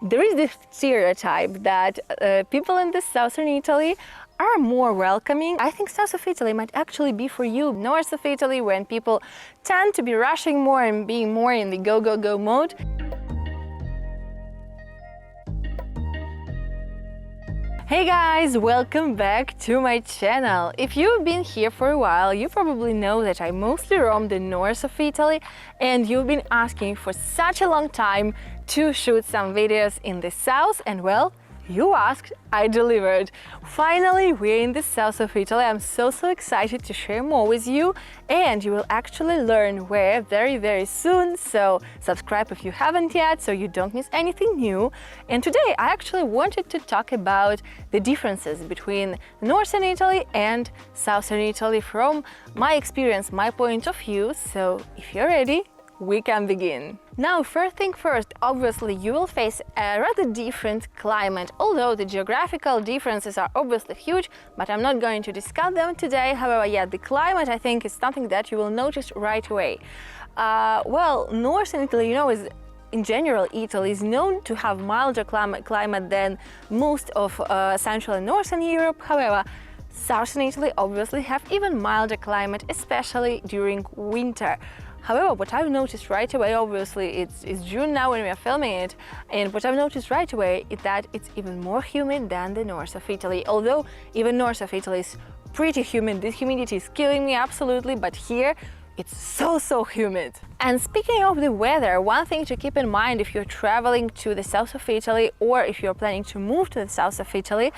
There is this stereotype that people in the southern Italy are more welcoming. I think south of Italy might actually be for you. North of Italy, when people tend to be rushing more and being more in the go, go, go mode. Hey guys, welcome back to my channel. If you've been here for a while, you probably know that I mostly roam the north of Italy, and you've been asking for such a long time to shoot some videos in the south, and well, you asked, I delivered. Finally, we're in the south of Italy. I'm so excited to share more with you, and you will actually learn where very soon. So subscribe if you haven't yet, so you don't miss anything new. And today I actually wanted to talk about the differences between northern Italy and southern Italy from my experience, my point of view. So if you're ready, we can begin. Now, first thing first, obviously you will face a rather different climate, although the geographical differences are obviously huge, but I'm not going to discuss them today. However, yeah, the climate, I think, is something that you will notice right away. Well, northern Italy, you know, is in general, Italy is known to have milder climate than most of Central and Northern Europe. However, southern Italy obviously have even milder climate, especially during winter. However, what I've noticed right away, obviously it's June now when we are filming it, and what I've noticed right away is that it's even more humid than the north of Italy. Although even north of Italy is pretty humid, this humidity is killing me absolutely, but here it's so humid. And speaking of the weather, one thing to keep in mind if you're traveling to the south of Italy or if you're planning to move to the south of Italy,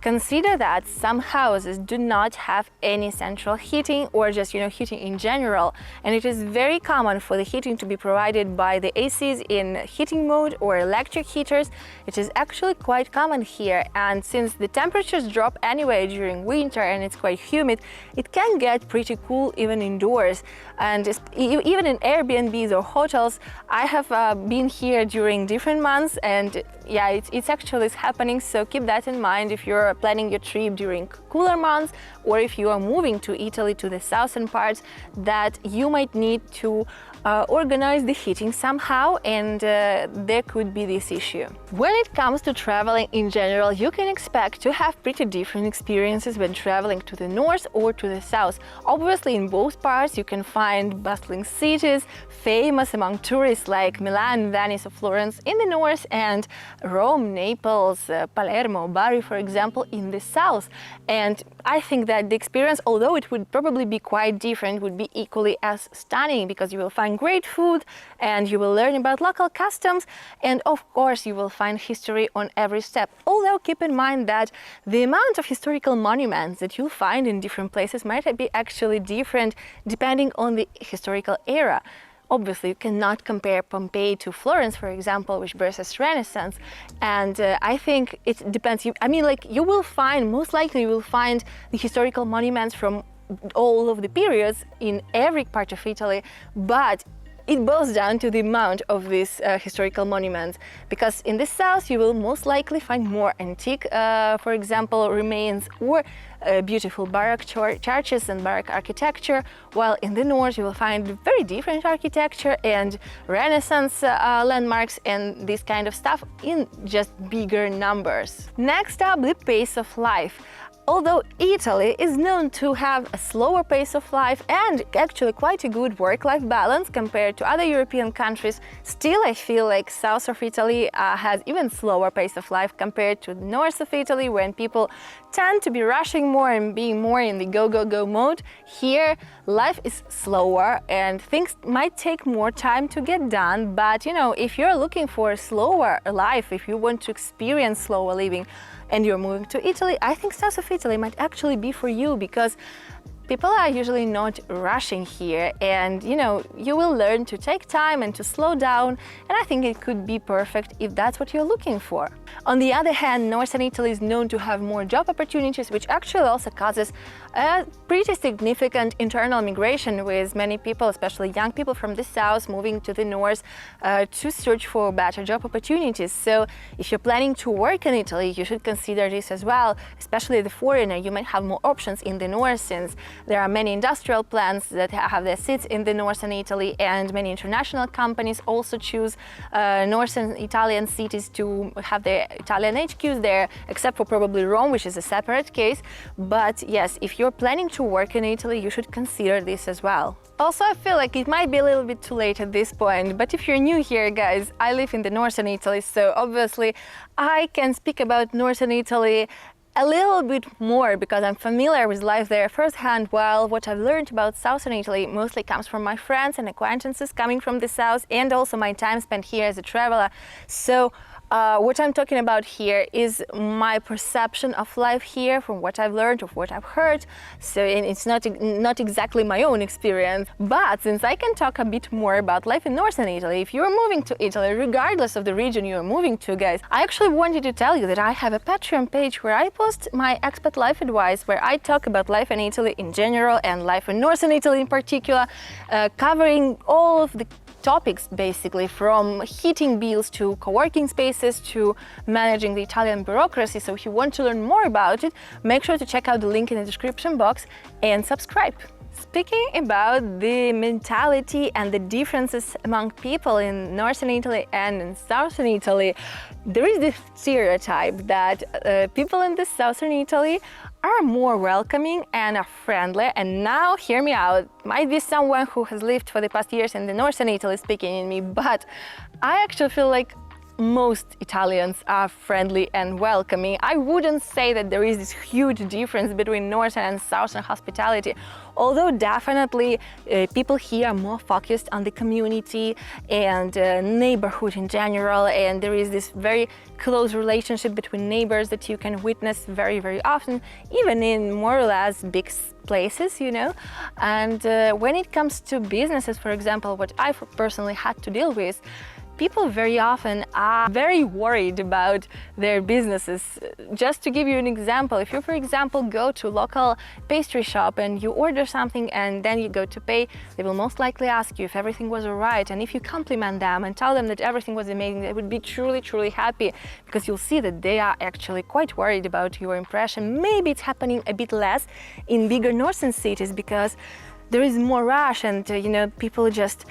consider that some houses do not have any central heating or just, heating in general. And it is very common for the heating to be provided by the ACs in heating mode or electric heaters. It is actually quite common here. And since the temperatures drop anyway during winter and it's quite humid, it can get pretty cool even indoors. And even in Airbnbs or hotels, I have been here during different months, and yeah, it's actually happening. So keep that in mind if you're planning your trip during cooler months, or if you are moving to Italy, to the southern parts, that you might need to organize the heating somehow, and there could be this issue. When it comes to traveling in general, you can expect to have pretty different experiences when traveling to the north or to the south. Obviously, in both parts you can find bustling cities, famous among tourists like Milan, Venice or Florence in the north, and Rome, Naples, Palermo, Bari, for example, in the south. And I think that the experience, although it would probably be quite different, would be equally as stunning, because you will find great food and you will learn about local customs, and of course you will find history on every step. Although keep in mind that the amount of historical monuments that you'll find in different places might be actually different depending on the historical era. Obviously, you cannot compare Pompeii to Florence, for example, which versus Renaissance. And I think it depends. You will find, most likely you will find the historical monuments from all of the periods in every part of Italy, but it boils down to the amount of these historical monuments, because in the south you will most likely find more antique, for example, remains, or beautiful Baroque churches and Baroque architecture, while in the north you will find very different architecture and Renaissance landmarks and this kind of stuff in just bigger numbers. Next up, the pace of life. Although Italy is known to have a slower pace of life and actually quite a good work-life balance compared to other European countries, still I feel like south of Italy has even slower pace of life compared to the north of Italy, when people tend to be rushing more and being more in the go, go, go mode. Here, life is slower and things might take more time to get done, but if you're looking for a slower life, if you want to experience slower living, and you're moving to Italy, I think south of Italy might actually be for you, because people are usually not rushing here, and you will learn to take time and to slow down, and I think it could be perfect if that's what you're looking for. On the other hand, northern Italy is known to have more job opportunities, which actually also causes a pretty significant internal migration, with many people, especially young people from the south, moving to the north to search for better job opportunities. So if you're planning to work in Italy, you should consider this as well. Especially the foreigner, you might have more options in the north, since There are many industrial plants that have their seats in the northern Italy, and many international companies also choose northern Italian cities to have their Italian HQs there, except for probably Rome, which is a separate case. But yes, if you're planning to work in Italy, you should consider this as well. Also, I feel like it might be a little bit too late at this point, but if you're new here, guys, I live in the northern Italy, so obviously I can speak about northern Italy a little bit more because I'm familiar with life there firsthand, while what I've learned about southern Italy mostly comes from my friends and acquaintances coming from the south, and also my time spent here as a traveler. So what I'm talking about here is my perception of life here from what I've learned, of what I've heard. So and it's not exactly my own experience, but since I can talk a bit more about life in northern Italy, if you're moving to Italy, regardless of the region you're moving to, guys, I actually wanted to tell you that I have a Patreon page where I post my expat life advice, where I talk about life in Italy in general and life in northern Italy in particular, covering all of the topics, basically from heating bills to co-working spaces to managing the Italian bureaucracy. So if you want to learn more about it, make sure to check out the link in the description box and subscribe. Speaking about the mentality and the differences among people in northern Italy and in southern Italy, there is this stereotype that people in the southern Italy are more welcoming and are friendly. And now, hear me out, might be someone who has lived for the past years in the northern Italy speaking in me, but I actually feel like most Italians are friendly and welcoming. I wouldn't say that there is this huge difference between northern and southern hospitality, although definitely people here are more focused on the community and neighborhood in general, and there is this very close relationship between neighbors that you can witness very, very often, even in more or less big places, you know. And when it comes to businesses, for example, what I personally had to deal with, people very often are very worried about their businesses. Just to give you an example, if you, for example, go to a local pastry shop and you order something and then you go to pay, they will most likely ask you if everything was all right. And if you compliment them and tell them that everything was amazing, they would be truly, truly happy, because you'll see that they are actually quite worried about your impression. Maybe it's happening a bit less in bigger northern cities because there is more rush and, you know, people just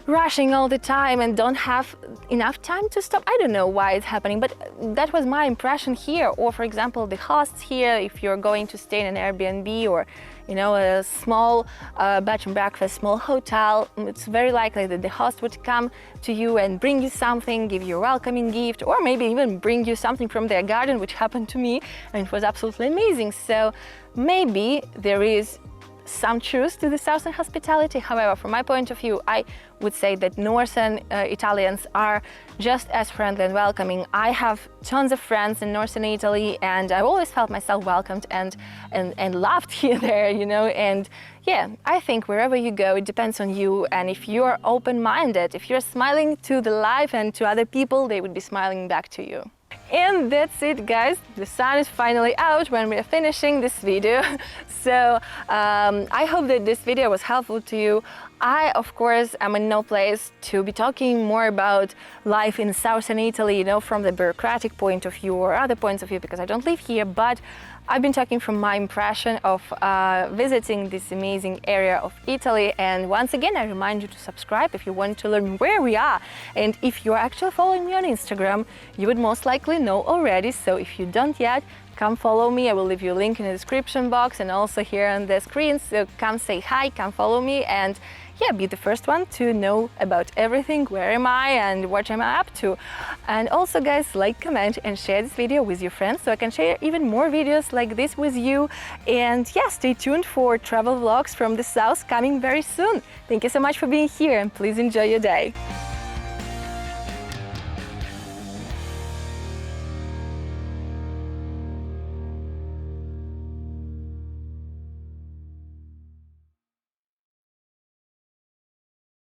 rushing all the time and don't have enough time to stop. I don't know why it's happening, but that was my impression here. Or for example, the hosts here, if you're going to stay in an Airbnb or, you know, a small bed and breakfast, small hotel, it's very likely that the host would come to you and bring you something, give you a welcoming gift, or maybe even bring you something from their garden, which happened to me, and it was absolutely amazing. So maybe there is some truth to the southern hospitality. However, from my point of view, I would say that northern Italians are just as friendly and welcoming. I have tons of friends in northern Italy, and I always felt myself welcomed and loved here there, you know. And yeah, I think wherever you go, it depends on you. And if you're open-minded, if you're smiling to the life and to other people, they would be smiling back to you. And that's it, guys. The sun is finally out when we are finishing this video. So I hope that this video was helpful to you. I, of course, am in no place to be talking more about life in southern Italy, you know, from the bureaucratic point of view or other points of view, because I don't live here, but I've been talking from my impression of visiting this amazing area of Italy. And once again, I remind you to subscribe if you want to learn where we are. And if you're actually following me on Instagram, you would most likely know already. So if you don't yet, come follow me. I will leave you a link in the description box and also here on the screen. So come say hi, come follow me, and yeah, be the first one to know about everything. Where am I and what am I up to? And also, guys, like, comment and share this video with your friends so I can share even more videos like this with you. And yeah, stay tuned for travel vlogs from the south coming very soon. Thank you so much for being here, and please enjoy your day.